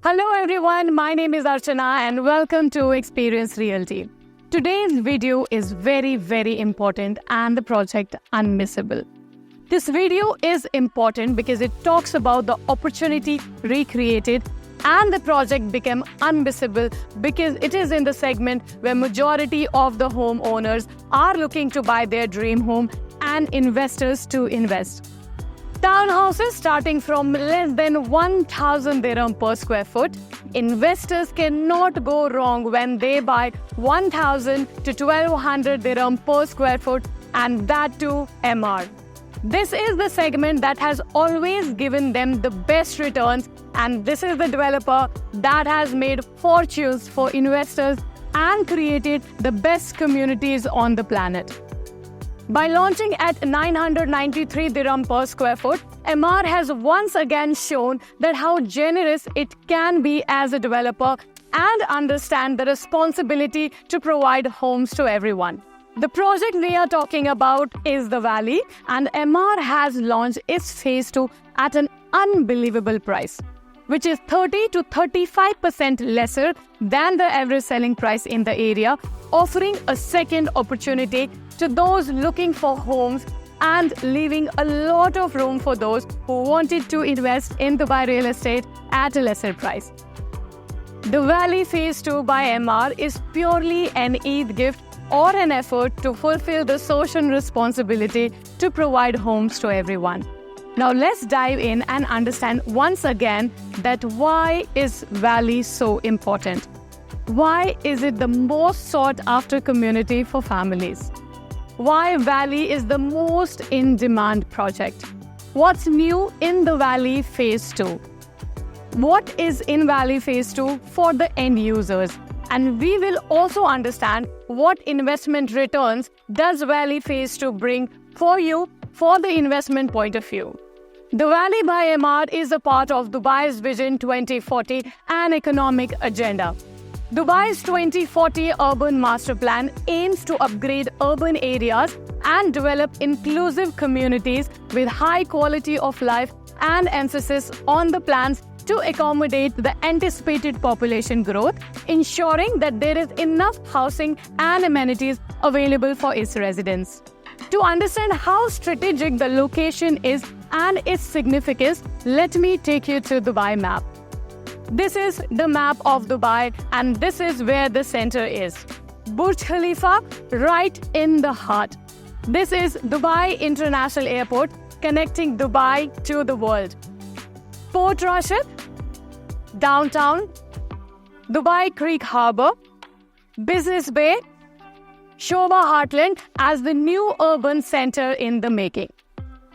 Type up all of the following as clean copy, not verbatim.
Hello everyone, my name is Archana and welcome to Experience Realty. Today's video is very important and the project unmissable. This video is important because it talks about the opportunity recreated and the project became unmissable because it is in the segment where majority of the homeowners are looking to buy their dream home and investors to invest. Townhouses starting from less than 1,000 dirham per square foot. Investors cannot go wrong when they buy 1,000 to 1,200 dirham per square foot, and that too MR. This is the segment that has always given them the best returns, and this is the developer that has made fortunes for investors and created the best communities on the planet. By launching at 993 dirham per square foot, MR has once again shown that how generous it can be as a developer and understand the responsibility to provide homes to everyone. The project we are talking about is The Valley, and MR has launched its phase 2 at an unbelievable price, which is 30 to 35% lesser than the average selling price in the area, offering a second opportunity to those looking for homes and leaving a lot of room for those who wanted to invest in Dubai real estate at a lesser price. The Valley Phase 2 by MR is purely an Eid gift or an effort to fulfill the social responsibility to provide homes to everyone. Now let's dive in and understand once again that why is Valley so important? Why is it the most sought after community for families? Why Valley is the most in-demand project? What's new in the Valley Phase 2? What is in Valley Phase 2 for the end users? And we will also understand what investment returns does Valley Phase 2 bring for you for the investment point of view. The Valley by MR is a part of Dubai's Vision 2040 and economic agenda. Dubai's 2040 Urban Master Plan aims to upgrade urban areas and develop inclusive communities with high quality of life and emphasis on the plans to accommodate the anticipated population growth, ensuring that there is enough housing and amenities available for its residents. To understand how strategic the location is and its significance, let me take you to Dubai map. This is the map of Dubai, and this is where the center is. Burj Khalifa, right in the heart. This is Dubai International Airport, connecting Dubai to the world. Port Rashid, downtown, Dubai Creek Harbour, Business Bay, Shobha Heartland as the new urban center in the making.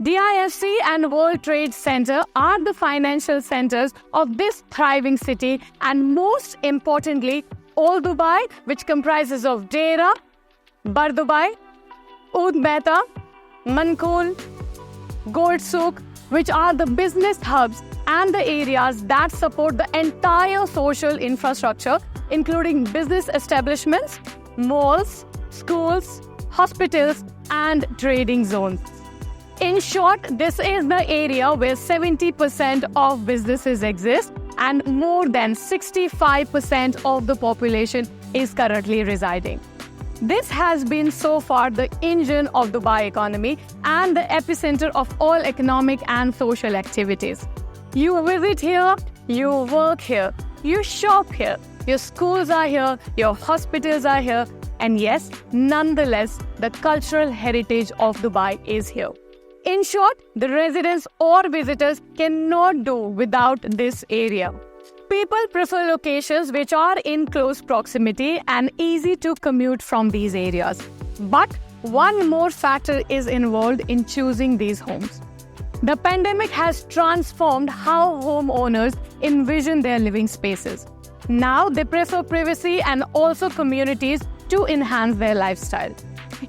DIFC and World Trade Center are the financial centers of this thriving city, and most importantly, Old Dubai, which comprises of Deira, Bar Dubai, Oud Mehta, Mankul, Gold Souk, which are the business hubs and the areas that support the entire social infrastructure, including business establishments, malls, schools, hospitals, and trading zones. In short, this is the area where 70% of businesses exist and more than 65% of the population is currently residing. This has been so far the engine of the Dubai economy and the epicenter of all economic and social activities. You visit here, you work here, you shop here, your schools are here, your hospitals are here, and yes, nonetheless, the cultural heritage of Dubai is here. In short, the residents or visitors cannot do without this area. People prefer locations which are in close proximity and easy to commute from these areas. But one more factor is involved in choosing these homes. The pandemic has transformed how homeowners envision their living spaces. Now they prefer privacy and also communities to enhance their lifestyle.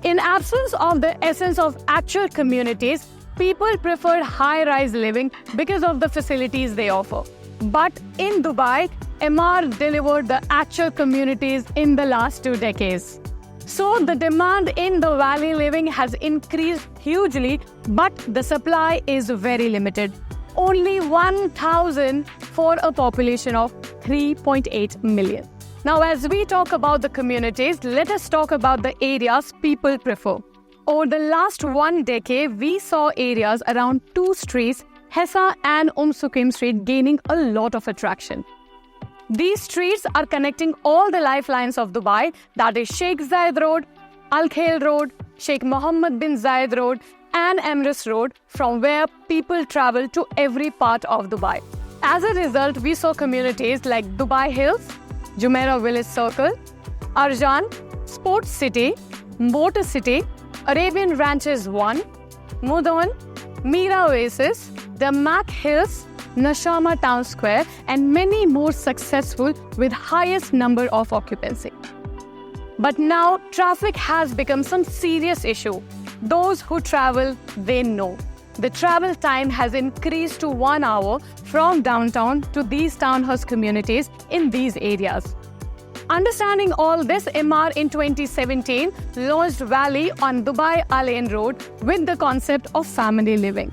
In absence of the essence of actual communities, people prefer high-rise living because of the facilities they offer. But in Dubai, MR delivered the actual communities in the last 2 decades. So the demand in the valley living has increased hugely, but the supply is very limited. Only 1,000 for a population of 3.8 million. Now, as we talk about the communities, let us talk about the areas people prefer. Over the last 1 decade, we saw areas around 2 streets, Hessa and Sukim Street, gaining a lot of attraction. These streets are connecting all the lifelines of Dubai, that is Sheikh Zayed Road, Al Khail Road, Sheikh Mohammed bin Zayed Road, and Emirates Road, from where people travel to every part of Dubai. As a result, we saw communities like Dubai Hills, Jumeirah Village Circle, Arjan, Sports City, Motor City, Arabian Ranches 1, Mudon, Mira Oasis, the Mac Hills, Nashama Town Square, and many more successful with highest number of occupancy. But now, traffic has become some serious issue. Those who travel, they know. The travel time has increased to 1 hour from downtown to these townhouse communities in these areas. Understanding all this, Emaar in 2017 launched Valley on Dubai Al Ain Road with the concept of family living.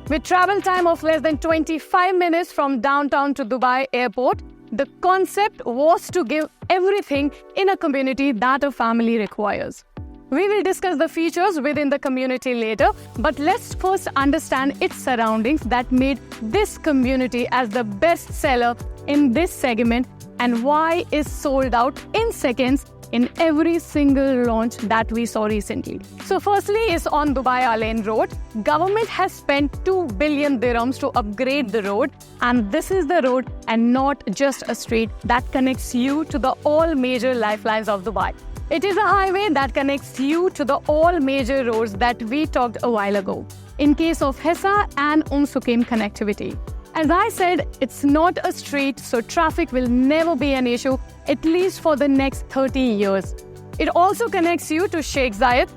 With travel time of less than 25 minutes from downtown to Dubai Airport, the concept was to give everything in a community that a family requires. We will discuss the features within the community later, but let's first understand its surroundings that made this community as the best seller in this segment and why it's sold out in seconds in every single launch that we saw recently. So firstly is on Dubai Al Ain Road. Government has spent 2 billion dirhams to upgrade the road, and this is the road and not just a street that connects you to the all major lifelines of Dubai. It is a highway that connects you to the all major roads that we talked a while ago, in case of Hessa and Sukim connectivity. As I said, it's not a street, so traffic will never be an issue, at least for the next 30 years. It also connects you to Sheikh Zayed,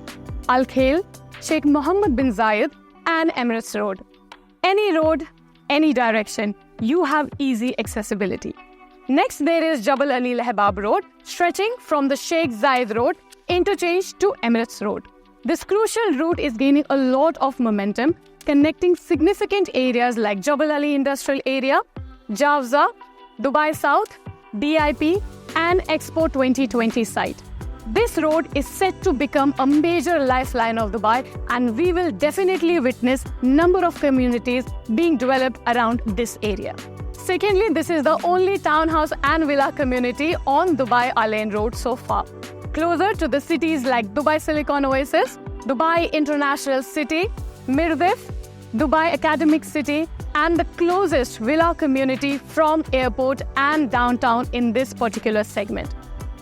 Al Khail, Sheikh Mohammed bin Zayed, and Emirates Road. Any road, any direction, you have easy accessibility. Next, there is Jabal Ali Lahbab Road, stretching from the Sheikh Zayed Road interchange to Emirates Road. This crucial route is gaining a lot of momentum, connecting significant areas like Jabal Ali Industrial Area, Jawza, Dubai South, DIP, and Expo 2020 site. This road is set to become a major lifeline of Dubai, and we will definitely witness number of communities being developed around this area. Secondly, this is the only townhouse and villa community on Dubai Al Ain Road so far. Closer to the cities like Dubai Silicon Oasis, Dubai International City, Mirdif, Dubai Academic City, and the closest villa community from airport and downtown in this particular segment.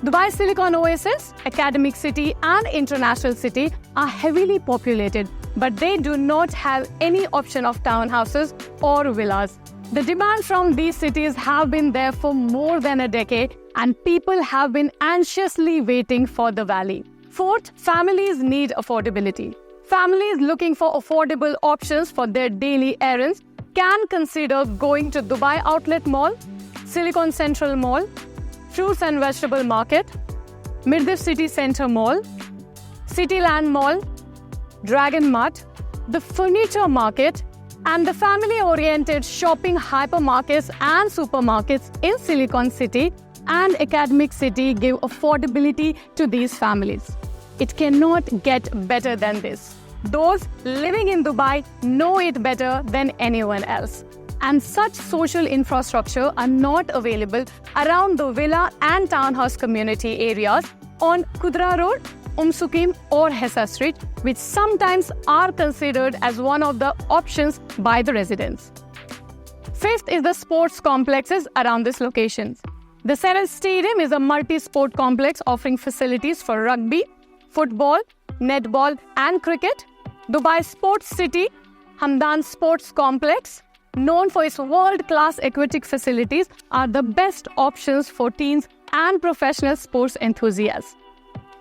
Dubai Silicon Oasis, Academic City, and International City are heavily populated, but they do not have any option of townhouses or villas. The demand from these cities have been there for more than a decade, and people have been anxiously waiting for the valley. Fourth, families need affordability. Families looking for affordable options for their daily errands can consider going to Dubai Outlet Mall, Silicon Central Mall, Fruits and Vegetable Market, Mirdif City Centre Mall, Cityland Mall, Dragon Mart, the Furniture Market, and the family-oriented shopping hypermarkets and supermarkets in Silicon City and Academic City give affordability to these families. It cannot get better than this. Those living in Dubai know it better than anyone else. And such social infrastructure are not available around the villa and townhouse community areas on Kudra Road, Sukim or Hessa Street, which sometimes are considered as one of the options by the residents. Fifth is the sports complexes around these locations. The Seral Stadium is a multi-sport complex offering facilities for rugby, football, netball and cricket. Dubai Sports City, Hamdan Sports Complex, known for its world-class aquatic facilities, are the best options for teens and professional sports enthusiasts.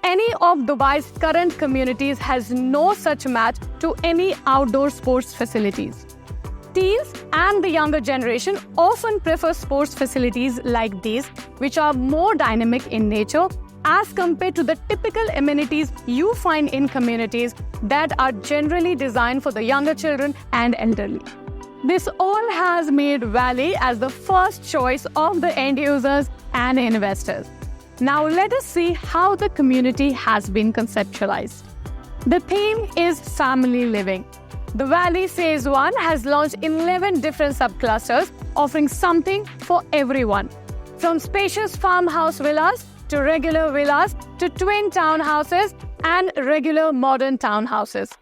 Any of Dubai's current communities has no such match to any outdoor sports facilities. Teens and the younger generation often prefer sports facilities like these, which are more dynamic in nature as compared to the typical amenities you find in communities that are generally designed for the younger children and elderly. This all has made Valley as the first choice of the end users and investors. Now let us see how the community has been conceptualized. The theme is family living. The Valley Phase 1 has launched 11 different subclusters offering something for everyone. From spacious farmhouse villas to regular villas to twin townhouses and regular modern townhouses.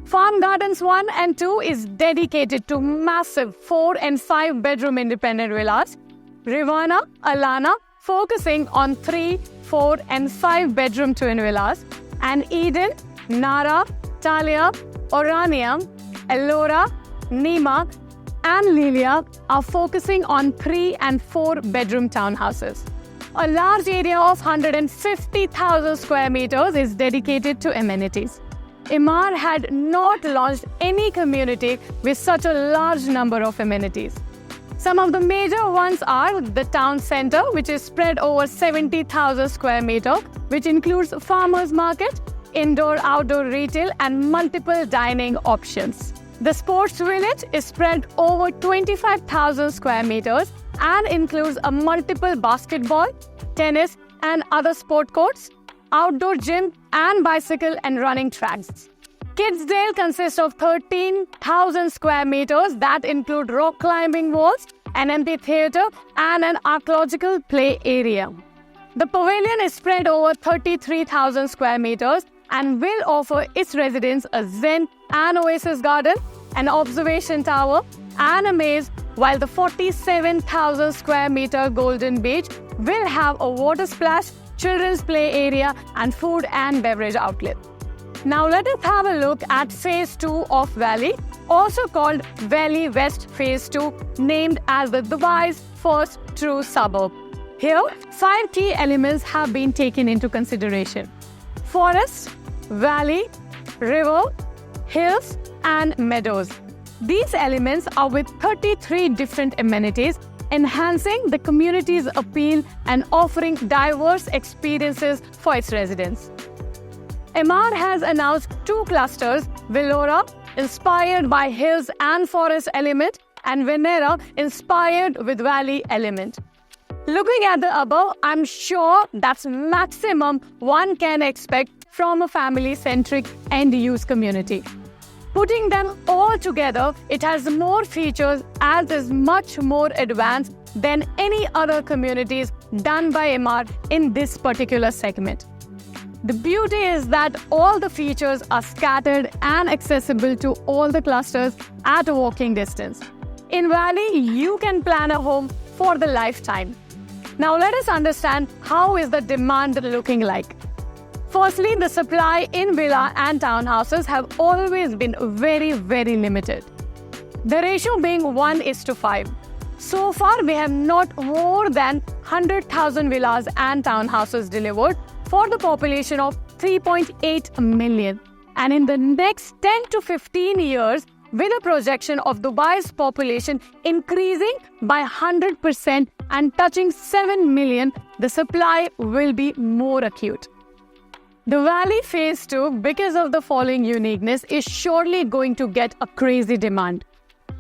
Farm Gardens 1 and 2 is dedicated to massive 4 and 5 bedroom independent villas. Rivana, Alana focusing on 3, 4 and 5 bedroom twin villas. And Eden, Nara, Talia, Orania, Ellora, Nima and Lilia are focusing on 3 and 4 bedroom townhouses. A large area of 150,000 square meters is dedicated to amenities. Emaar had not launched any community with such a large number of amenities. Some of the major ones are the town center, which is spread over 70,000 square meters, which includes farmers market, indoor-outdoor retail and multiple dining options. The sports village is spread over 25,000 square meters and includes a multiple basketball, tennis and other sport courts, outdoor gym and bicycle and running tracks. Kidsdale consists of 13,000 square meters that include rock climbing walls, an amphitheater and an archaeological play area. The pavilion is spread over 33,000 square meters and will offer its residents a zen and oasis garden, an observation tower and a maze, while the 47,000 square meter Golden Beach will have a water splash, children's play area and food and beverage outlet. Now let us have a look at Phase 2 of Valley, also called Valley West Phase 2, named as the Dubai's first true suburb. Here, 5 key elements have been taken into consideration: forest, valley, river, hills and meadows. These elements are with 33 different amenities, enhancing the community's appeal and offering diverse experiences for its residents. Emaar has announced 2 clusters, Vellora, inspired by hills and forest element, and Venera, inspired with valley element. Looking at the above, I'm sure that's maximum one can expect from a family-centric end-use community. Putting them all together, it has more features as is much more advanced than any other communities done by Emaar in this particular segment. The beauty is that all the features are scattered and accessible to all the clusters at a walking distance. In Valley, you can plan a home for the lifetime. Now let us understand how is the demand looking like. Firstly, the supply in villa and townhouses have always been very, very limited. The ratio being 1:5. So far, we have not more than 100,000 villas and townhouses delivered for the population of 3.8 million. And in the next 10 to 15 years, with a projection of Dubai's population increasing by 100% and touching 7 million, the supply will be more acute. The Valley Phase 2, because of the following uniqueness, is surely going to get a crazy demand.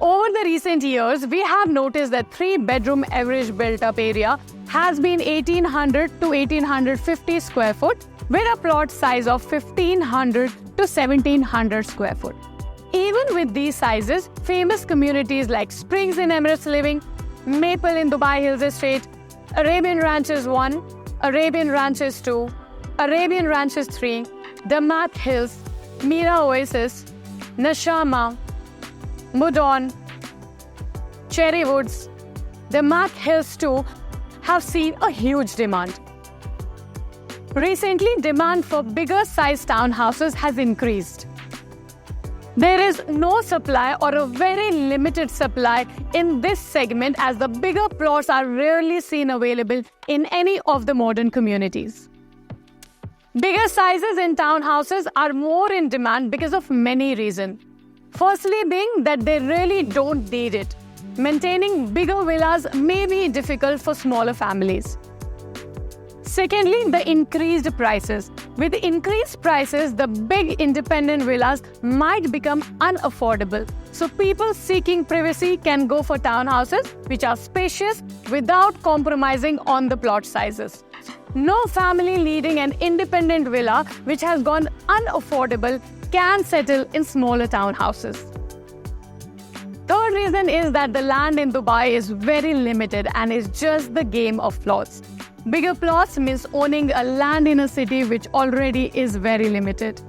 Over the recent years, we have noticed that 3-bedroom average built-up area has been 1,800 to 1,850 square foot with a plot size of 1,500 to 1,700 square foot. Even with these sizes, famous communities like Springs in Emirates Living, Maple in Dubai Hills Estate, Arabian Ranches 1, Arabian Ranches 2, Arabian Ranches 3, Damat Hills, Mira Oasis, Nashama, Mudon, Cherry Woods, Damat Hills 2 have seen a huge demand. Recently, demand for bigger sized townhouses has increased. There is no supply or a very limited supply in this segment as the bigger plots are rarely seen available in any of the modern communities. Bigger sizes in townhouses are more in demand because of many reasons. Firstly being that they really don't need it. Maintaining bigger villas may be difficult for smaller families. Secondly, the increased prices. With increased prices, the big independent villas might become unaffordable. So people seeking privacy can go for townhouses which are spacious without compromising on the plot sizes. No family needing an independent villa which has gone unaffordable can settle in smaller townhouses. Third reason is that the land in Dubai is very limited and is just the game of plots. Bigger plots means owning a land in a city which already is very limited.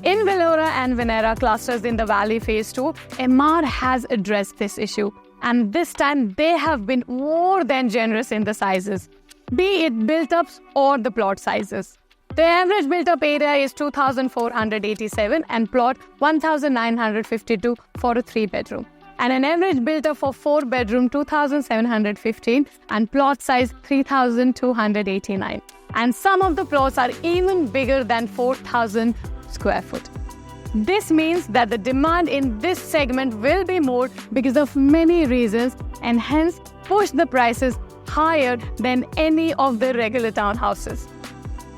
In Vellora and Venera clusters in the Valley Phase 2, Emaar has addressed this issue, and this time they have been more than generous in the sizes, be it built-ups or the plot sizes. The average built-up area is 2,487 and plot 1,952 for a 3-bedroom. And an average built-up for 4-bedroom 2,715 and plot size 3,289. And some of the plots are even bigger than 4,000 square foot. This means that the demand in this segment will be more because of many reasons and hence push the prices higher than any of the regular townhouses.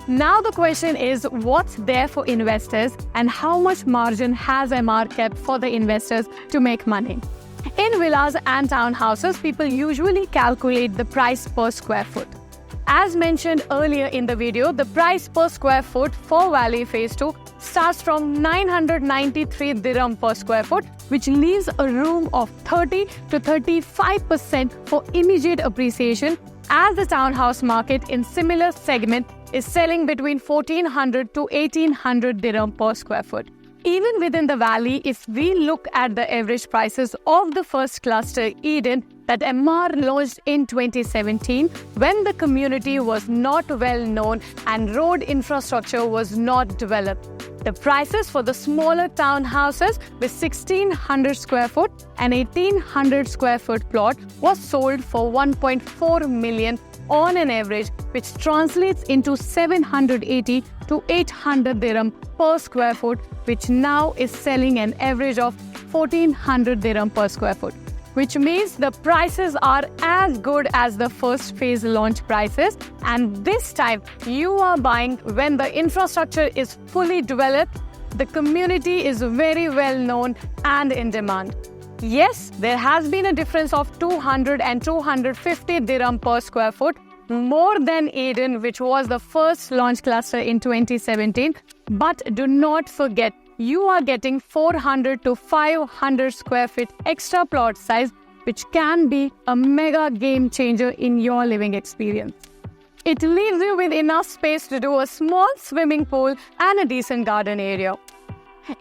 Now the question is, what's there for investors and how much margin has Emaar kept for the investors to make money? In villas and townhouses, people usually calculate the price per square foot. As mentioned earlier in the video, the price per square foot for Valley Phase 2 starts from 993 dirham per square foot, which leaves a room of 30 to 35% for immediate appreciation, as the townhouse market in similar segment is selling between 1400 to 1800 dirham per square foot. Even within the valley, if we look at the average prices of the first cluster, Eden, that Emaar launched in 2017, when the community was not well known and road infrastructure was not developed. The prices for the smaller townhouses with 1600 square foot and 1800 square foot plot was sold for 1.4 million on an average, which translates into 780 to 800 dirham per square foot, which now is selling an average of 1400 dirham per square foot, which means the prices are as good as the first phase launch prices, and this time you are buying when the infrastructure is fully developed, the community is very well known and in demand. Yes, there has been a difference of 200 and 250 dirham per square foot, more than Eden, which was the first launch cluster in 2017. But do not forget, you are getting 400 to 500 square feet extra plot size, which can be a mega game changer in your living experience. It leaves you with enough space to do a small swimming pool and a decent garden area.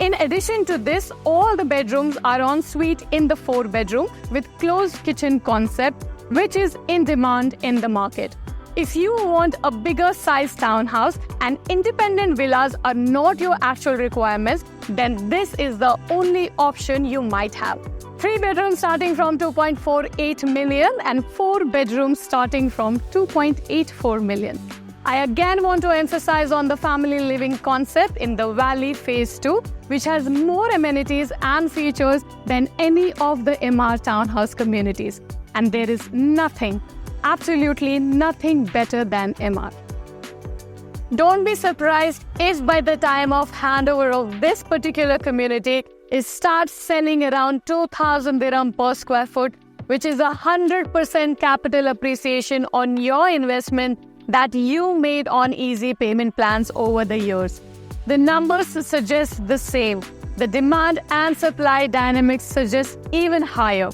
In addition to this, all the bedrooms are en suite in the 4-bedroom with closed kitchen concept, which is in demand in the market. If you want a bigger size townhouse and independent villas are not your actual requirements, then this is the only option you might have. 3 bedrooms starting from 2.48 million and 4 bedrooms starting from 2.84 million. I again want to emphasize on the family living concept in the Valley Phase 2, which has more amenities and features than any of the Emaar townhouse communities. And there is nothing, absolutely nothing better than Emaar. Don't be surprised if by the time of handover of this particular community, it starts selling around 2,000 dirham per square foot, which is 100% capital appreciation on your investment that you made on easy payment plans over the years. The numbers suggest the same. The demand and supply dynamics suggest even higher.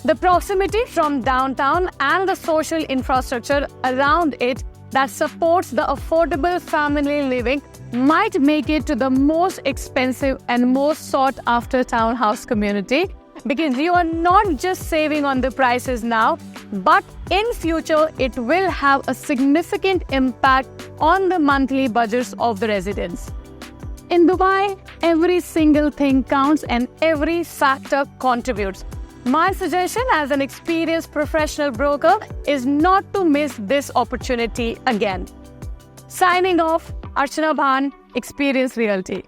The proximity from downtown and the social infrastructure around it that supports the affordable family living might make it to the most expensive and most sought-after townhouse community, because you are not just saving on the prices now, but in future it will have a significant impact on the monthly budgets of the residents. In Dubai, every single thing counts and every factor contributes. My suggestion as an experienced professional broker is not to miss this opportunity again. Signing off, Archana Bhan, Experience Realty.